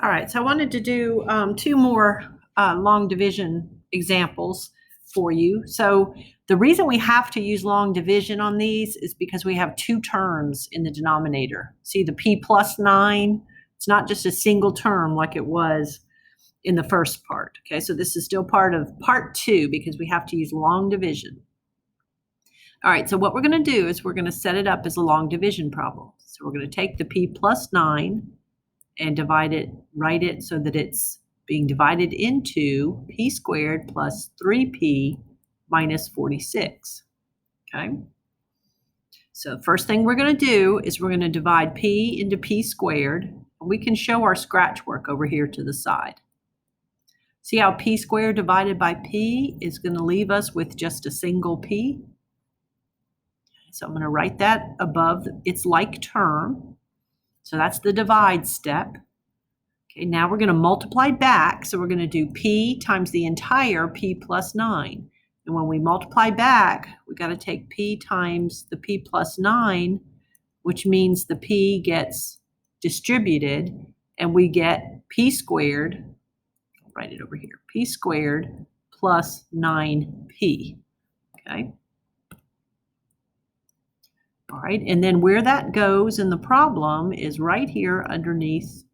All right, so I wanted to do two more long division examples for you. So the reason we have to use long division on these is because we have two terms in the denominator. See the p plus 9? It's not just a single term like it was in the first part. Okay, so this is still part of part 2 because we have to use long division. All right, so what we're going to do is we're going to set it up as a long division problem. So we're going to take the p plus 9 and divide it, write it so that it's being divided into p squared plus 3p minus 46. Okay. So first thing we're going to do is we're going to divide p into p squared. We can show our scratch work over here to the side. See how p squared divided by p is going to leave us with just a single p. So I'm going to write that above its like term. So that's the divide step. Okay, now we're going to multiply back. So we're going to do p times the entire p plus 9. And when we multiply back, we got to take p times the p plus 9, which means the p gets distributed, and we get p squared, I'll write it over here, p squared plus 9p. Okay. All right, and then where that goes in the problem is right here underneath.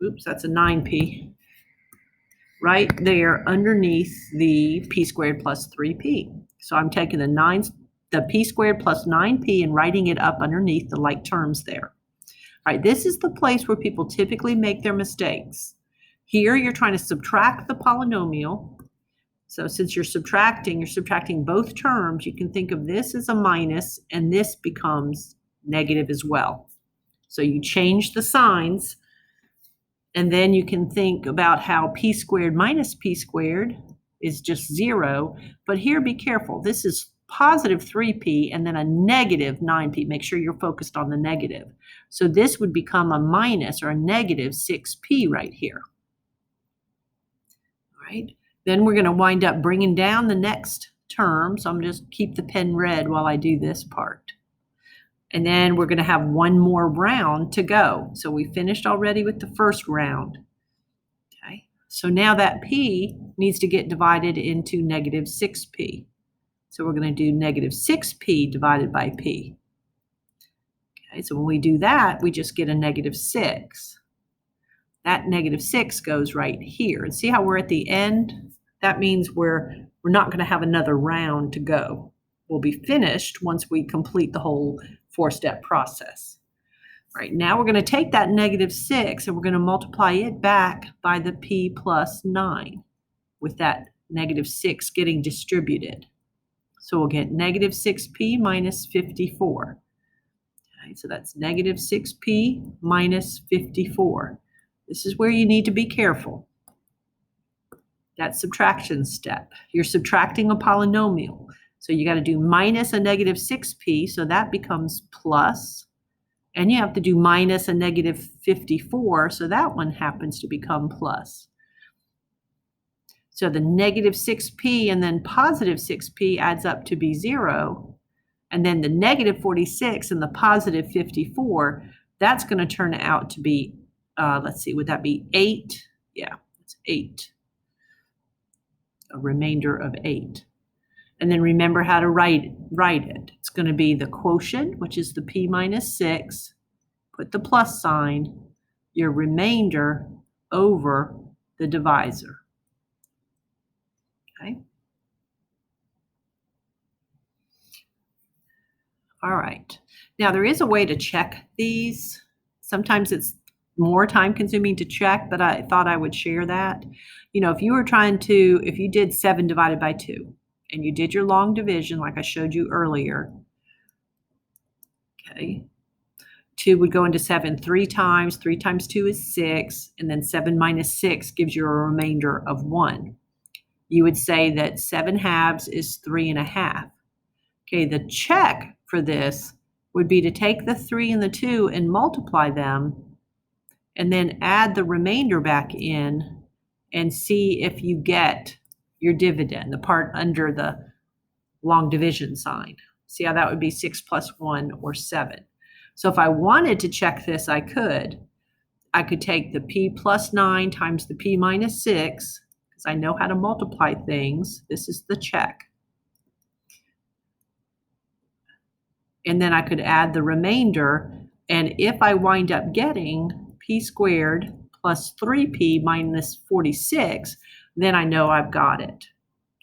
Oops, that's a 9p. Right there underneath the p squared plus 3p. So I'm taking the p squared plus 9p and writing it up underneath the like terms there. All right, this is the place where people typically make their mistakes. Here you're trying to subtract the polynomial. So since you're subtracting both terms, you can think of this as a minus and this becomes negative as well. So you change the signs, and then you can think about how p squared minus p squared is just 0. But here, be careful. This is positive 3p and then a negative 9p. Make sure you're focused on the negative. So this would become a minus or a negative 6p right here. All right. Then we're going to wind up bringing down the next term. So I'm just keep the pen red while I do this part. And then we're going to have one more round to go. So we finished already with the first round. Okay. So now that p needs to get divided into negative 6p. So we're going to do negative 6p divided by p. Okay. So when we do that, we just get a negative 6. That negative 6 goes right here. And see how we're at the end? That means we're not going to have another round to go. We'll be finished once we complete the whole 4-step process. All right, now we're going to take that negative 6 and we're going to multiply it back by the p plus 9 with that negative 6 getting distributed. So we'll get negative 6p minus 54. Okay, so that's negative 6p minus 54. This is where you need to be careful. That subtraction step. You're subtracting a polynomial. So you got to do minus a negative 6p, so that becomes plus. And you have to do minus a negative 54, so that one happens to become plus. So the negative 6p and then positive 6p adds up to be 0. And then the negative 46 and the positive 54, that's going to turn out to be, let's see, would that be 8? Yeah, it's 8. A remainder of 8. And then remember how to write it. It's going to be the quotient, which is the p minus 6, put the plus sign, your remainder over the divisor. Okay. All right. Now there is a way to check these. Sometimes it's more time consuming to check, but I thought I would share that. You know, if you did 7 divided by 2, and you did your long division like I showed you earlier, okay, 2 would go into 7 3 times. 3 times 2 is 6, and then 7 minus 6 gives you a remainder of 1. You would say that 7 halves is 3 1/2. Okay, the check for this would be to take the 3 and the 2 and multiply them, and then add the remainder back in and see if you get your dividend, the part under the long division sign. See how that would be 6 plus 1 or 7. So if I wanted to check this, I could. I could take the p plus 9 times the p minus 6, because I know how to multiply things. This is the check. And then I could add the remainder. And if I wind up getting p squared plus 3p minus 46, then I know I've got it.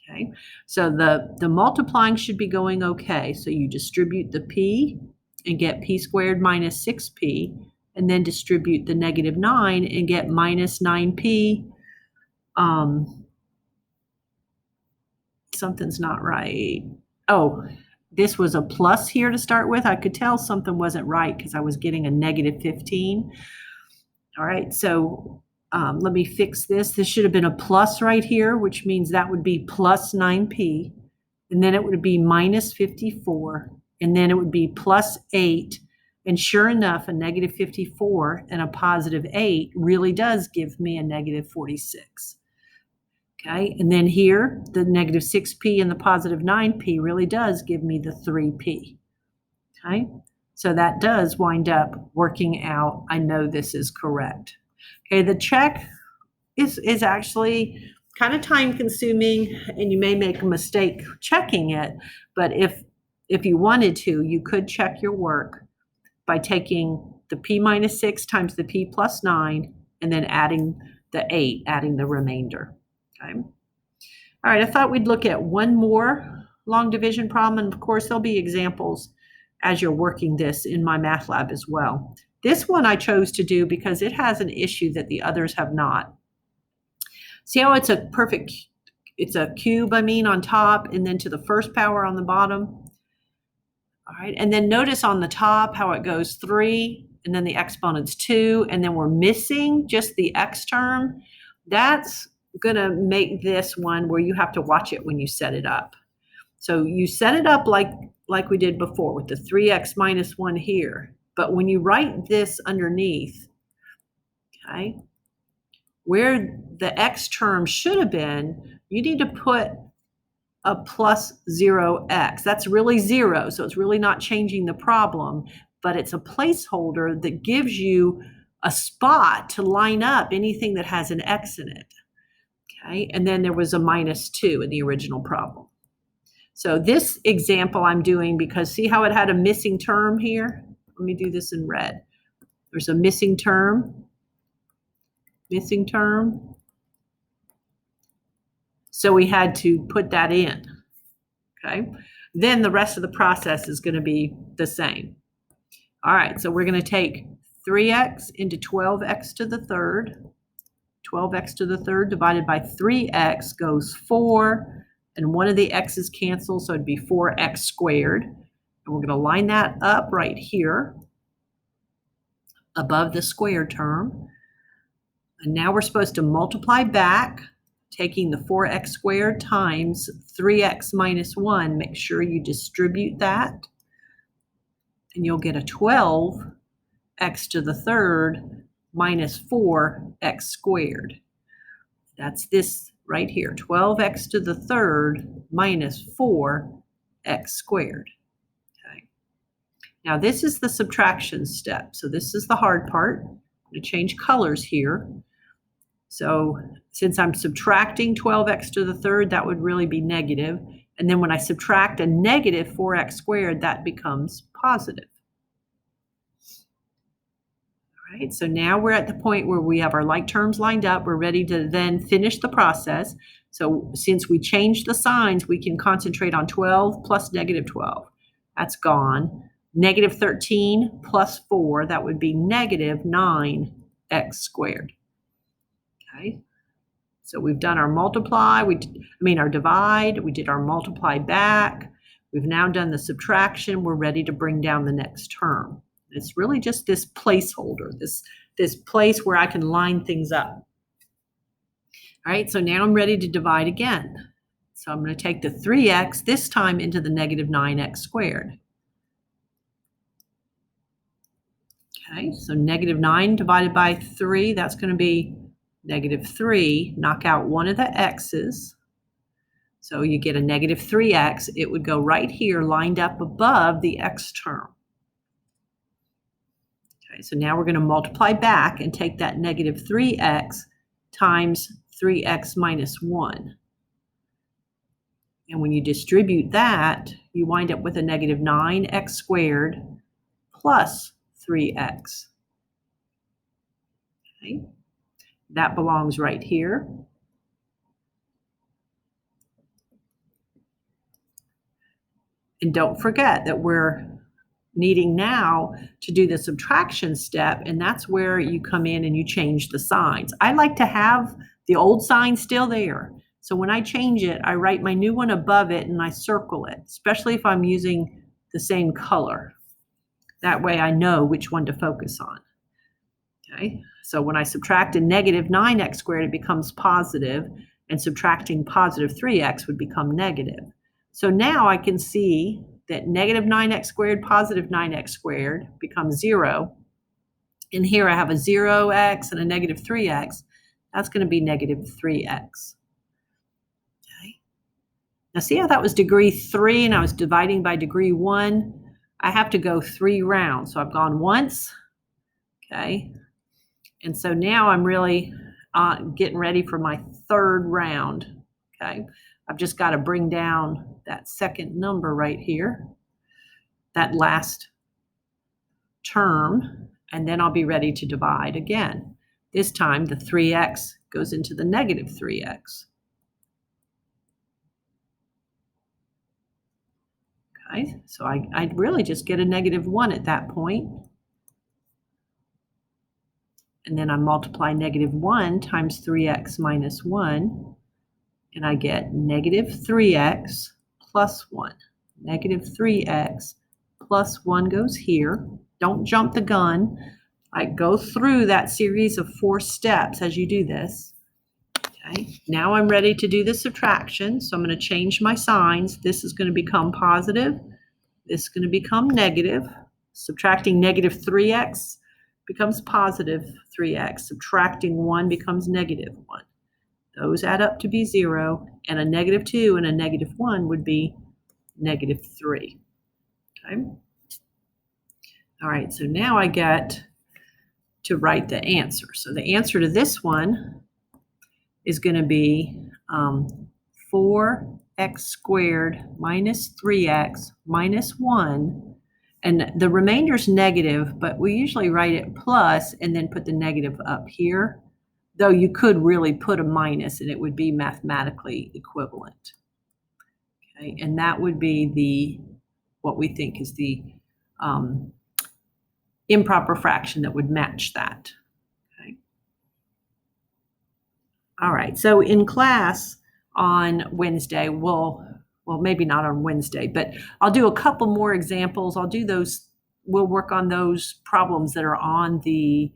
Okay, so the multiplying should be going okay. So you distribute the p and get p squared minus 6p, and then distribute the negative 9 and get minus 9p. Something's not right. Oh, this was a plus here to start with. I could tell something wasn't right because I was getting a negative 15. All right, so let me fix this. This should have been a plus right here, which means that would be plus 9p. And then it would be minus 54. And then it would be plus 8. And sure enough, a negative 54 and a positive 8 really does give me a negative 46. Okay, and then here, the negative 6p and the positive 9p really does give me the 3p. Okay, so that does wind up working out. I know this is correct. Okay, the check is actually kind of time consuming, and you may make a mistake checking it, but if you wanted to, you could check your work by taking the p minus 6 times the p plus 9 and then adding the 8, adding the remainder. Okay. All right, I thought we'd look at one more long division problem, and of course there'll be examples as you're working this in MyMathLab as well. This one I chose to do because it has an issue that the others have not. See how it's a cube, on top, and then to the first power on the bottom. All right, and then notice on the top how it goes 3, and then the exponent's 2, and then we're missing just the x term. That's gonna make this one where you have to watch it when you set it up. So you set it up like we did before with the 3x minus 1 here. But when you write this underneath, okay, where the x term should have been, you need to put a plus 0x. That's really 0, so it's really not changing the problem, but it's a placeholder that gives you a spot to line up anything that has an x in it. Okay, and then there was a minus 2 in the original problem. So this example I'm doing because see how it had a missing term here? Let me do this in red. There's a missing term. So we had to put that in, okay? Then the rest of the process is gonna be the same. All right, so we're gonna take 3x into 12x to the third. 12x to the third divided by 3x goes 4, and one of the x's cancel, so it'd be 4x squared. And we're gonna line that up right here above the square term. And now we're supposed to multiply back, taking the 4x squared times 3x minus 1. Make sure you distribute that, and you'll get a 12x to the third minus 4x squared. That's this right here, 12x to the third minus 4x squared. Okay. Now this is the subtraction step. So this is the hard part. I'm going to change colors here. So since I'm subtracting 12x to the third, that would really be negative. And then when I subtract a negative 4x squared, that becomes positive. All right, so now we're at the point where we have our like terms lined up. We're ready to then finish the process. So since we changed the signs, we can concentrate on 12 plus negative 12. That's gone. Negative 13 plus 4, that would be negative 9x squared. Okay, so we've done our multiply, our divide, we did our multiply back. We've now done the subtraction. We're ready to bring down the next term. It's really just this placeholder, this place where I can line things up. All right, so now I'm ready to divide again. So I'm going to take the 3x, this time into the negative 9x squared. Okay, so negative 9 divided by 3, that's going to be negative 3. Knock out one of the x's. So you get a negative 3x. It would go right here lined up above the x term. Okay, so now we're going to multiply back and take that negative 3x times 3x minus 1. And when you distribute that, you wind up with a negative 9x squared plus 3x. Okay, that belongs right here. And don't forget that we're needing now to do the subtraction step, and that's where you come in and you change the signs. I like to have the old sign still there. So when I change it, I write my new one above it and I circle it, especially if I'm using the same color. That way I know which one to focus on. Okay, so when I subtract a negative 9x squared, it becomes positive, and subtracting positive 3x would become negative. So now I can see that negative 9x squared, positive 9x squared becomes 0. And here I have a 0x and a negative 3x. That's going to be negative 3x. Okay. Now see how that was degree 3 and I was dividing by degree 1? I have to go 3 rounds. So I've gone once. Okay. And so now I'm really getting ready for my third round. Okay. I've just got to bring down that second number right here, that last term, and then I'll be ready to divide again. This time the 3x goes into the negative 3x. Okay, so I'd really just get a negative 1 at that point. And then I multiply negative 1 times 3x minus 1. And I get negative 3x plus 1. Negative 3x plus 1 goes here. Don't jump the gun. I go through that series of 4 steps as you do this. Okay. Now I'm ready to do the subtraction. So I'm going to change my signs. This is going to become positive. This is going to become negative. Subtracting negative 3x becomes positive 3x. Subtracting 1 becomes negative 1. Those add up to be 0, and a negative 2 and a negative 1 would be negative 3. Okay. All right, so now I get to write the answer. So the answer to this one is going to be 4x squared minus 3x minus 1. And the remainder is negative, but we usually write it plus and then put the negative up here. Though you could really put a minus and it would be mathematically equivalent. Okay, and that would be what we think is the improper fraction that would match that. Okay. All right, so in class on Wednesday, well, maybe not on Wednesday, but I'll do a couple more examples. We'll work on those problems that are on the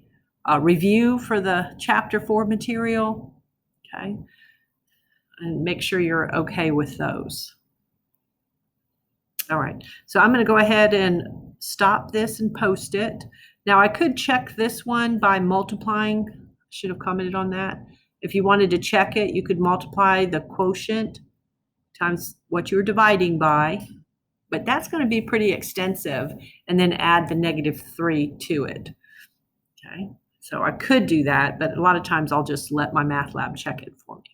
review for the chapter 4 material, okay, and make sure you're okay with those. All right, so I'm going to go ahead and stop this and post it. Now I could check this one by multiplying. I should have commented on that. If you wanted to check it, you could multiply the quotient times what you're dividing by, but that's going to be pretty extensive, and then add the negative 3 to it. Okay. So I could do that, but a lot of times I'll just let my math lab check it for me.